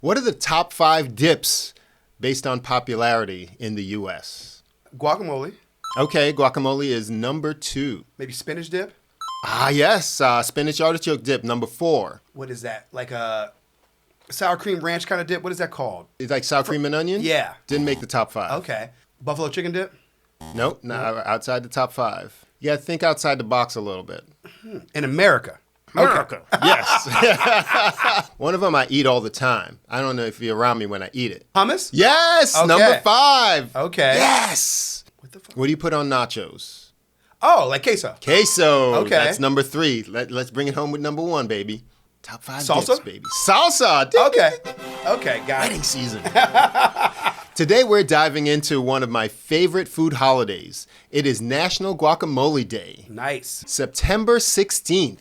What are the top 5 dips based on popularity in the U.S.? Guacamole. Okay, guacamole is number 2. Maybe spinach dip. Ah, yes, spinach artichoke dip, number 4. What is that? Like a sour cream ranch kind of dip? What is that called? It's like sour cream and onion? Yeah. Didn't make the top 5. Okay. Buffalo chicken dip? Nope, not outside the top 5. You got to think outside the box a little bit. In America. America. Okay. Yes. One of them I eat all the time. I don't know if you're around me when I eat it. Hummus? Yes, Okay. number 5. Okay. Yes. What the fuck? What do you put on nachos? Oh, like queso. Queso. Okay. That's number 3. Let's bring it home with number 1, baby. Top 5 Salsa? dips, baby. Salsa. Okay. Okay, got Wedding it. season. Today we're diving into one of my favorite food holidays. It is National Guacamole Day. Nice. September 16th.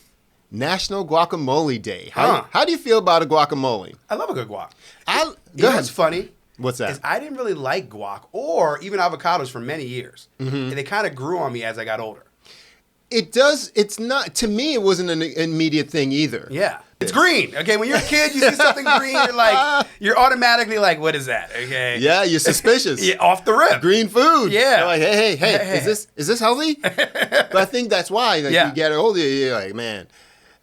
National Guacamole Day. Huh. How do you feel about a guacamole? I love a good guac. Go You know ahead. what's funny? What's that? Is I didn't really like guac or even avocados for many years. And they kind of grew on me as I got older. It does. It's not. To me, it wasn't an immediate thing either. Yeah. It's green. Okay, when you're a kid, you see something green, you're automatically like, what is that? Okay. Yeah, you're suspicious. Yeah, off the rip. Green food. Yeah. You're like, hey, Hey. is this healthy? But I think that's why. Like, Yeah. you get older, you're like, man,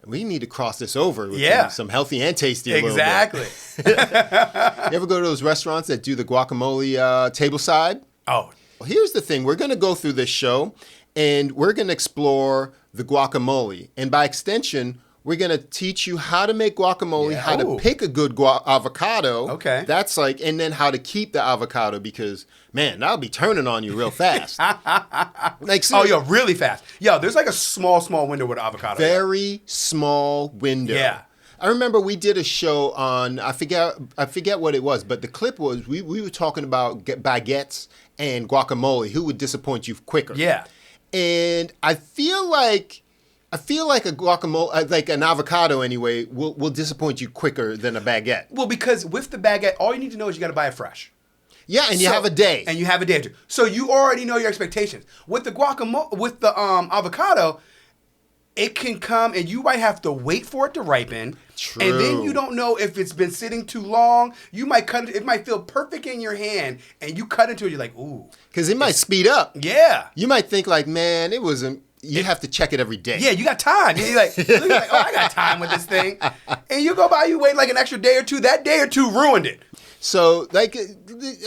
we need to cross this over with Yeah. some healthy and tasty. A Exactly. little bit. You ever go to those restaurants that do the guacamole tableside? Oh, Well, here's the thing. We're going to go through this show, and we're going to explore the guacamole. And by extension, we're going to teach you how to make guacamole, Yeah. how to Ooh. pick a good avocado. Okay. That's like, and then how to keep the avocado because, man, that'll be turning on you real fast. Like, oh, yo, really fast. Yo, there's like a small window with avocado. very small window. Yeah. I remember we did a show on, I forget what it was, but the clip was, we were talking about baguettes and guacamole. Who would disappoint you quicker? Yeah. And I feel like a guacamole, like an avocado anyway, will disappoint you quicker than a baguette. Well, because with the baguette, all you need to know is you got to buy it fresh. Yeah, and you have a day. And you have a day or two. So you already know your expectations. With the guacamole, with the avocado, it can come and you might have to wait for it to ripen. True. And then you don't know if it's been sitting too long. You might cut it. It might feel perfect in your hand, and you cut into it. You're like, ooh. Because it might speed up. Yeah. You might think like, man, it wasn't. You have to check it every day. Yeah, you got time. You're like, oh, I got time with this thing. And you go by, you wait like an extra day or two. That day or two ruined it. So, like a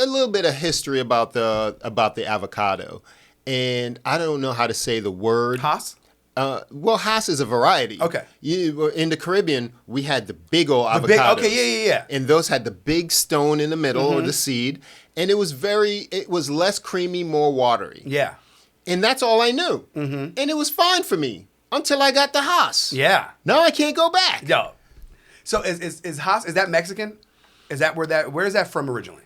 little bit of history about the avocado, and I don't know how to say the word. Haas? Well, Haas is a variety. Okay. In the Caribbean, we had the big old avocados. Okay, yeah. And those had the big stone in the middle or the seed, and it was less creamy, more watery. Yeah. And that's all I knew. And it was fine for me until I got the Haas. Yeah. Now I can't go back. Yo. So is Haas, is that Mexican? Is that where is that from originally?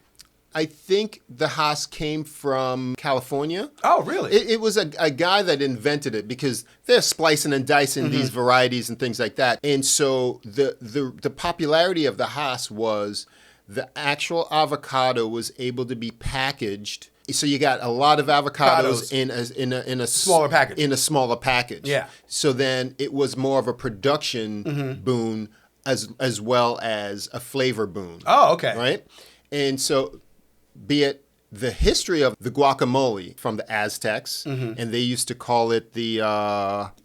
I think the Haas came from California. Oh, really? It was a guy that invented it because they're splicing and dicing these varieties and things like that. And so the popularity of the Haas was the actual avocado was able to be packaged. So you got a lot of avocados in a Smaller package. In a smaller package. Yeah. So then it was more of a production boon as well as a flavor boon. Oh, okay. Right? And so be it the history of the guacamole from the Aztecs, and they used to call it the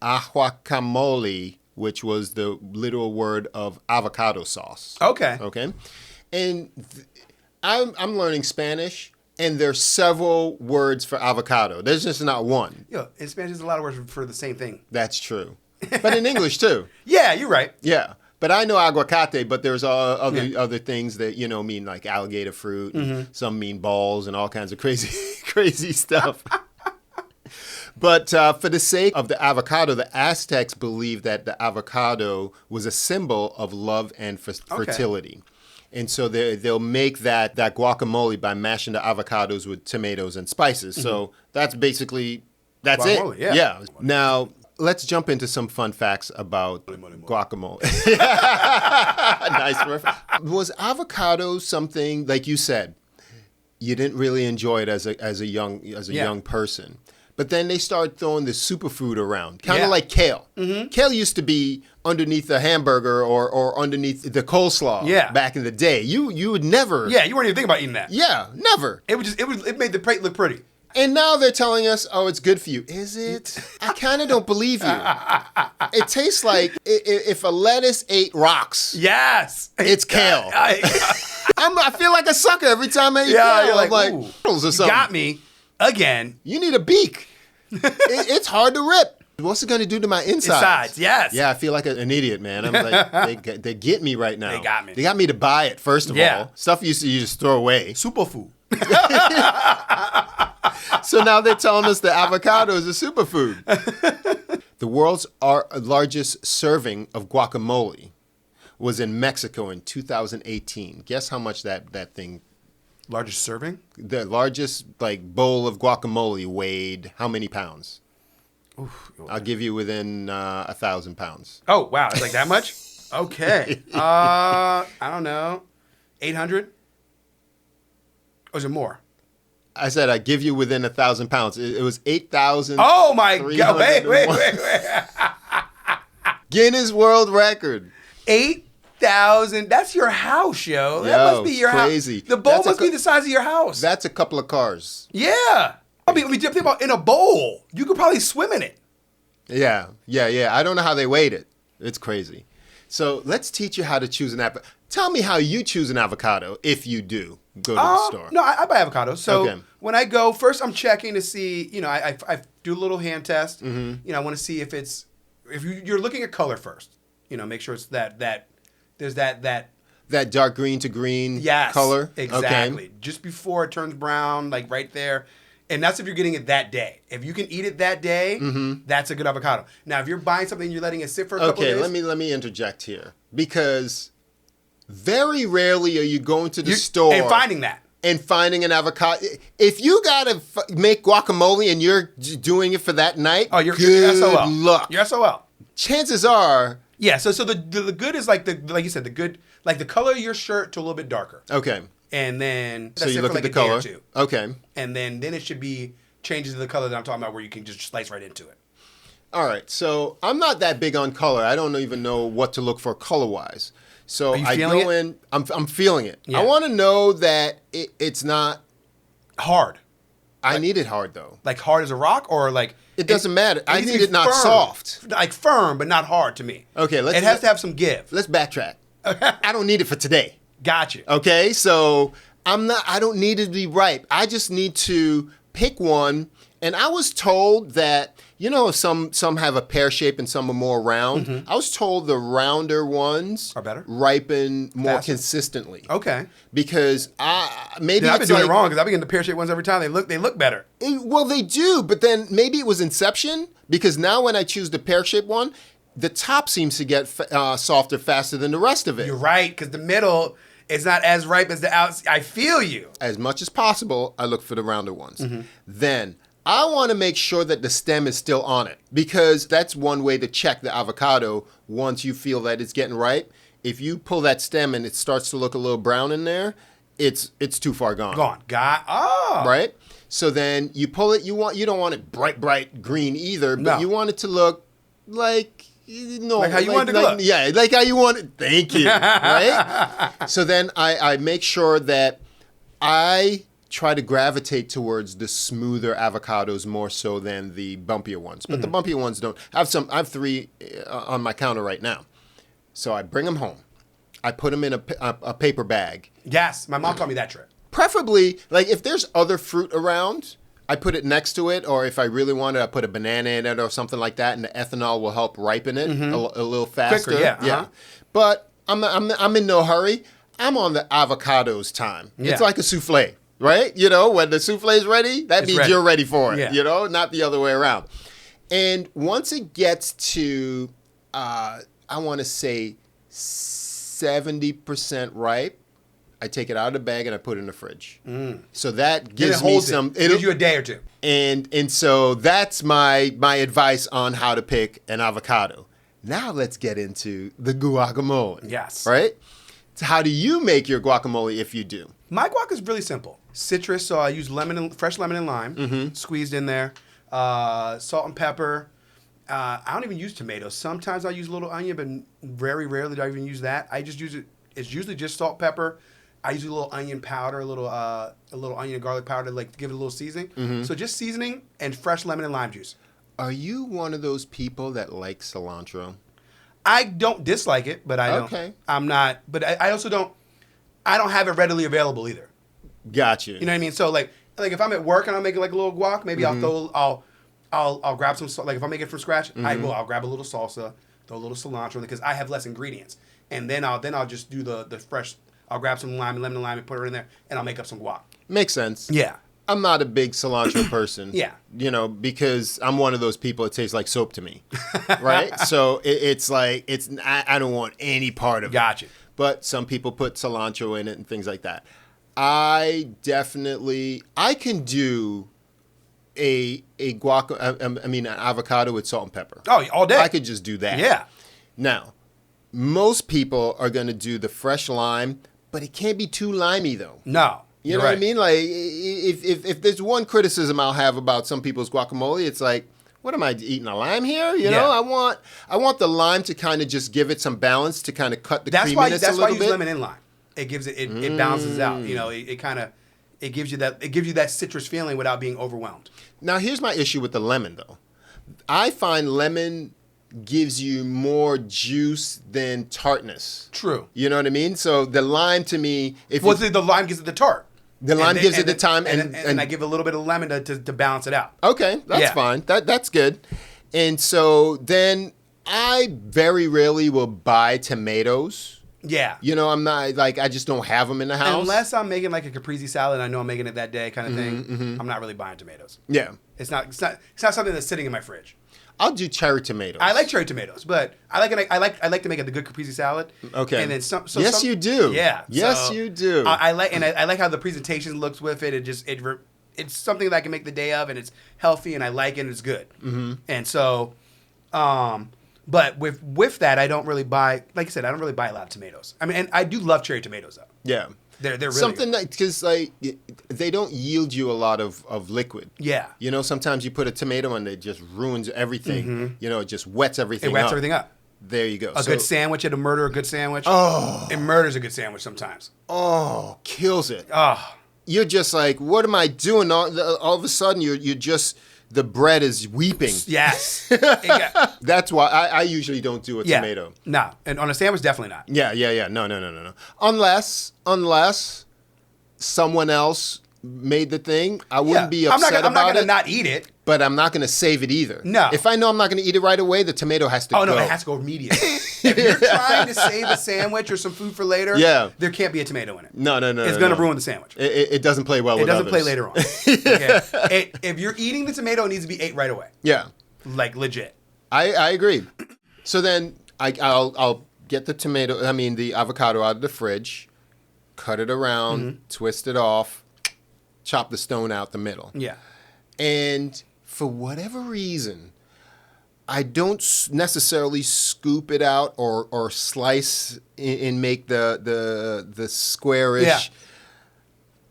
guacamole, which was the literal word of avocado sauce. Okay. Okay? And I'm learning Spanish, and there's several words for avocado. There's just not one. Yo, in Spanish, there's a lot of words for the same thing. That's true. But in English, too. Yeah, you're right. Yeah. But I know aguacate, but there's other things that, mean like alligator fruit. And some mean balls and all kinds of crazy stuff. But for the sake of the avocado, the Aztecs believed that the avocado was a symbol of love and fertility. And so they'll make that guacamole by mashing the avocados with tomatoes and spices. So that's basically, that's Guacamole, it. yeah. Now, let's jump into some fun facts about guacamole. Nice reference. Was avocado something, like you said, you didn't really enjoy it as a young person? But then they started throwing the superfood around, kind of Yeah. like kale. Kale used to be underneath a hamburger or underneath the coleslaw back in the day. You would never. Yeah, you weren't even thinking about eating that. Yeah, never. It made the plate look pretty. And now they're telling us, oh, it's good for you. Is it? I kind of don't believe you. It tastes like if a lettuce ate rocks. Yes. It's kale. I feel like a sucker every time I eat Yeah, kale. you're I'm like, ooh, or something. got me again. You need a beak. It's hard to rip. What's it going to do to my insides? Yes. Yeah, I feel like an idiot, man. I'm like, they get me right now. They got me. They got me to buy it, first of all. Stuff you just throw away. Superfood. So now they're telling us the avocado is a superfood. The world's largest serving of guacamole was in Mexico in 2018. Guess how much that thing... Largest serving? The largest bowl of guacamole weighed how many pounds? Oof. I'll give you within 1,000 pounds. Oh, wow. It's like that much? Okay. I don't know. 800? Or is it more? I said I'd give you within 1,000 pounds. It was 8,000. Oh, my God. Wait. Guinness World Record. 8,000. That's your house, yo. That must be your crazy. house. The bowl must be the size of your house. That's a couple of cars. Yeah. I mean, think about in a bowl. You could probably swim in it. Yeah. I don't know how they weighed it. It's crazy. So let's teach you how to choose an avocado. Tell me how you choose an avocado if you do go to the store. No, I buy avocados. So when I go, first I'm checking to see, I do a little hand test. I want to see if you're looking at color first. Make sure it's there's that dark green to green color. Exactly. Okay. Just before it turns brown, like right there. And that's if you're getting it that day. If you can eat it that day, that's a good avocado. Now, if you're buying something and you're letting it sit for a couple of days. Okay, let me interject here. Because very rarely are you going to the store and finding an avocado. If you gotta make guacamole and you're doing it for that night, you're good luck. You're SOL. Chances are, So the good is like you said, the good, like the color of your shirt to a little bit darker. Okay. And then so you look at the color. Okay. And then it should be changes to the color that I'm talking about, where you can just slice right into it. All right. So I'm not that big on color. I don't even know what to look for color wise. So I go in. I'm feeling it. Yeah. I want to know that it's not hard. I need it hard though. Like hard as a rock, or like it doesn't matter. I need it not soft. Like firm, but not hard to me. Okay. It has to have some give. Let's backtrack. I don't need it for today. Gotcha. Okay, so I don't need it to be ripe. I just need to pick one. And I was told that, some have a pear shape and some are more round. I was told the rounder ones are better, ripen more consistently. Okay. Because maybe I've been doing it wrong, because I've been getting the pear shaped ones every time. They look better. Well, they do, but then maybe it was inception, because now when I choose the pear shaped one, the top seems to get softer faster than the rest of it. You're right, because the middle is not as ripe as the outside. I feel you. As much as possible, I look for the rounder ones. Then I want to make sure that the stem is still on it, because that's one way to check the avocado once you feel that it's getting ripe. If you pull that stem and it starts to look a little brown in there, it's too far gone. Right? So then you pull it. You don't want it bright green either, but you want it to look like... like how you want it to look. Yeah, like how you want it. Thank you. Right? So then I make sure that I try to gravitate towards the smoother avocados more so than the bumpier ones. But the bumpier ones don't. I have 3 on my counter right now. So I bring them home. I put them in a paper bag. Yes, my mom taught me that trick. Preferably, like if there's other fruit around, I put it next to it, or if I really want it, I put a banana in it or something like that, and the ethanol will help ripen it a little faster. Quicker, yeah. Yeah. But I'm in no hurry. I'm on the avocados time. Yeah. It's like a souffle, right? When the souffle is ready, that means you're ready for it. Yeah. Not the other way around. And once it gets to, I want to say 70% ripe, I take it out of the bag and I put it in the fridge. So that gives me some... It gives you a day or two. And so that's my advice on how to pick an avocado. Now let's get into the guacamole. Yes. Right? So how do you make your guacamole if you do? My guac is really simple. Citrus, so I use fresh lemon and lime, squeezed in there. salt and pepper. I don't even use tomatoes. Sometimes I use a little onion, but very rarely do I even use that. I just use it. It's usually just salt, pepper. I use a little onion powder, a little onion and garlic powder, like to give it a little seasoning. Mm-hmm. So just seasoning and fresh lemon and lime juice. Are you one of those people that like cilantro? I don't dislike it, but I don't. Okay. I'm not. But I also don't. I don't have it readily available either. Gotcha. You know what I mean? So like if I'm at work and I'm making like a little guac, maybe I'll grab some like if I make it from scratch, I'll grab a little salsa, throw a little cilantro because I have less ingredients, and then I'll just do the fresh. I'll grab some lemon and lime and put it in there, and I'll make up some guac. Makes sense. Yeah. I'm not a big cilantro person. Yeah. Because I'm one of those people. It tastes like soap to me, right? So it's like I don't want any part of it. Gotcha. But some people put cilantro in it and things like that. I can do an avocado with salt and pepper. Oh, all day. I could just do that. Yeah. Now, most people are going to do the fresh lime, but it can't be too limey though. No. You know what I mean? Like, if there's one criticism I'll have about some people's guacamole, it's like, what am I eating, a lime here? You know, I want the lime to kind of just give it some balance to kind of cut the creaminess a little bit. That's why I use lemon and lime. It gives it balances out. You know, it gives you that citrus feeling without being overwhelmed. Now, here's my issue with the lemon though. I find lemon gives you more juice than tartness. True. You know what I mean? So the lime to me, the lime gives it the tart. The lime gives it the time, and I give a little bit of lemon to balance it out. Okay, that's fine. That's good. And so then I very rarely will buy tomatoes. Yeah. You know, I'm not like I just don't have them in the house unless I'm making like a caprese salad. And I know I'm making it that day, kind of thing. Mm-hmm. I'm not really buying tomatoes. Yeah. It's not something that's sitting in my fridge. I'll do cherry tomatoes. I like cherry tomatoes, but I like to make a good caprese salad. Okay. And then you do. Yeah. Yes, you do. I like how the presentation looks with it. It's something that I can make the day of, and it's healthy, and I like it, and it's good. Mm-hmm. And so, but with that, I don't really buy. Like I said, I don't really buy a lot of tomatoes. I mean, and I do love cherry tomatoes though. Yeah. They're really something good. Because like they don't yield you a lot of liquid. Yeah. You know, sometimes you put a tomato and it just ruins everything. Mm-hmm. You know, it just wets everything up. It wets everything up. There you go. A good sandwich, it'll murder a good sandwich. Oh. It murders a good sandwich sometimes. Oh, kills it. Oh. You're just like, what am I doing? All of a sudden, you're just... The bread is weeping. Yes. That's why I usually don't do a tomato. No. And on a sandwich, definitely not. Yeah. No. Unless someone else made the thing, I wouldn't be upset about it. I'm not going to not eat it. But I'm not going to save it either. No. If I know I'm not going to eat it right away, the tomato has to go. Oh, no, it has to go immediately. If you're trying to save a sandwich or some food for later, there can't be a tomato in it. No. It's going to ruin the sandwich. It doesn't play well with others. It doesn't play later on. Okay? If you're eating the tomato, it needs to be ate right away. Yeah. Like, legit. I agree. So then I'll get the avocado out of the fridge, cut it around, twist it off, chop the stone out the middle. Yeah. And for whatever reason, I don't necessarily scoop it out or slice and make the squarish. Yeah.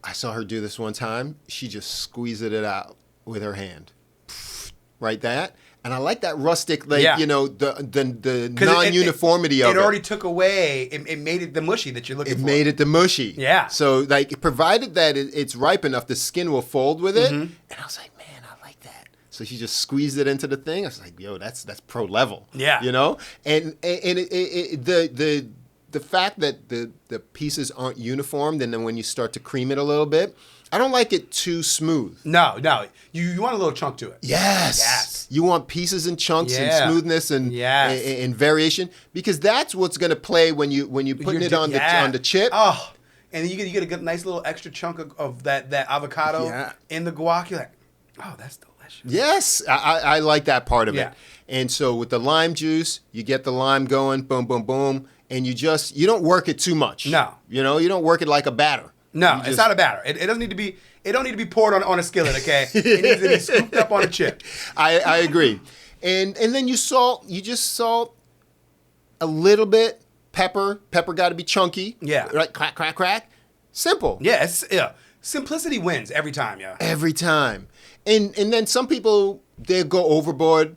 I saw her do this one time. She just squeezed it out with her hand. Right, that. And I like that rustic, the non-uniformity of it. It already took away, it made it the mushy that you're looking for. It made it the mushy. Yeah. So, like, provided that it's ripe enough, the skin will fold with it. Mm-hmm. And I was like, man, I like that. So she just squeezed it into the thing. I was like, yo, that's pro level. Yeah. You know? And the fact that the pieces aren't uniform, and then when you start to cream it a little bit, I don't like it too smooth. No. You want a little chunk to it. Yes. You want pieces and chunks and smoothness and variation, because that's what's going to play when you're putting it on the chip. Oh, and then you get a good, nice little extra chunk of that avocado in the guac. You're like, oh, that's delicious. Yes, I like that part of it. And so with the lime juice, you get the lime going, boom, boom, boom, and you don't work it too much. No. You don't work it like a batter. No, it's not a batter. It doesn't need to be. It don't need to be poured on a skillet. Okay, it needs to be scooped up on a chip. I agree, and then you just salt a little bit. Pepper got to be chunky. Yeah, right. Crack. Simple. Yeah, Simplicity wins every time, yeah. Every time. And then some people, they go overboard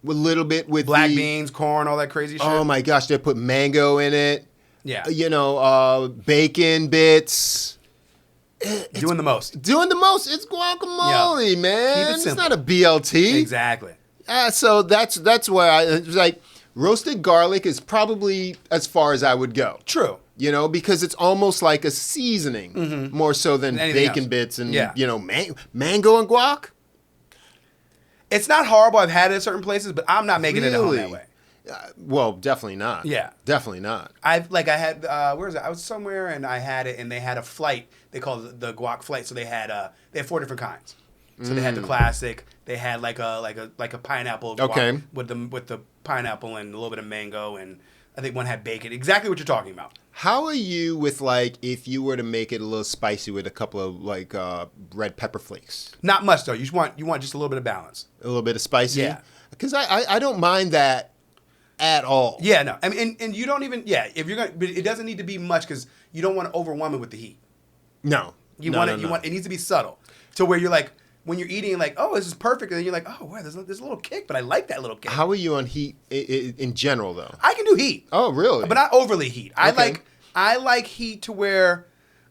a little bit with black beans, corn, all that crazy shit. Oh my gosh, they put mango in it. Yeah. You know, bacon bits. Doing the most. Doing the most. It's guacamole, man. Keep it It's simple. not a BLT. Exactly. So that's where it was like, roasted garlic is probably as far as I would go. True. You know, because it's almost like a seasoning more so than bacon else. bits and, you know, mango and guac. It's not horrible. I've had it at certain places, but I'm not making it at home that way. Well, definitely not. Yeah. Definitely not. I had, where is it? I was somewhere and I had it and they had a flight. They called it the guac flight. So they had 4 different kinds. So they had the classic. They had like a pineapple guac with the pineapple and a little bit of mango, and I think one had bacon. Exactly what you're talking about. How are you with, like, if you were to make it a little spicy with a couple of, like, red pepper flakes? Not much, though. You want just a little bit of balance. A little bit of spicy? Yeah. Because I don't mind that at all. Yeah, no. I mean, and you don't even, if you're going to, but it doesn't need to be much because you don't want to overwhelm it with the heat. No. You want it needs to be subtle. To where you're like, when you're eating, like, oh, this is perfect. And then you're like, oh, wow, there's a little kick, but I like that little kick. How are you on heat in general, though? I can do heat. Oh, really? But not overly heat. I like heat to where,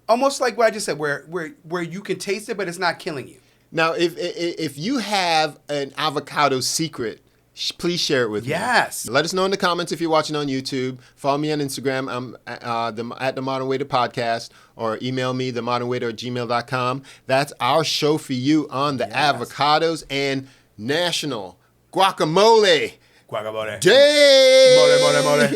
almost like what I just said, where you can taste it, but it's not killing you. Now, if you have an avocado secret, please share it with me. Yes. Let us know in the comments if you're watching on YouTube. Follow me on Instagram. I'm at The Modern Waiter Podcast, or email me, themodernwaiter@gmail.com. That's our show for you on the avocados and National Guacamole Guacamole. Day. Mole, mole, mole.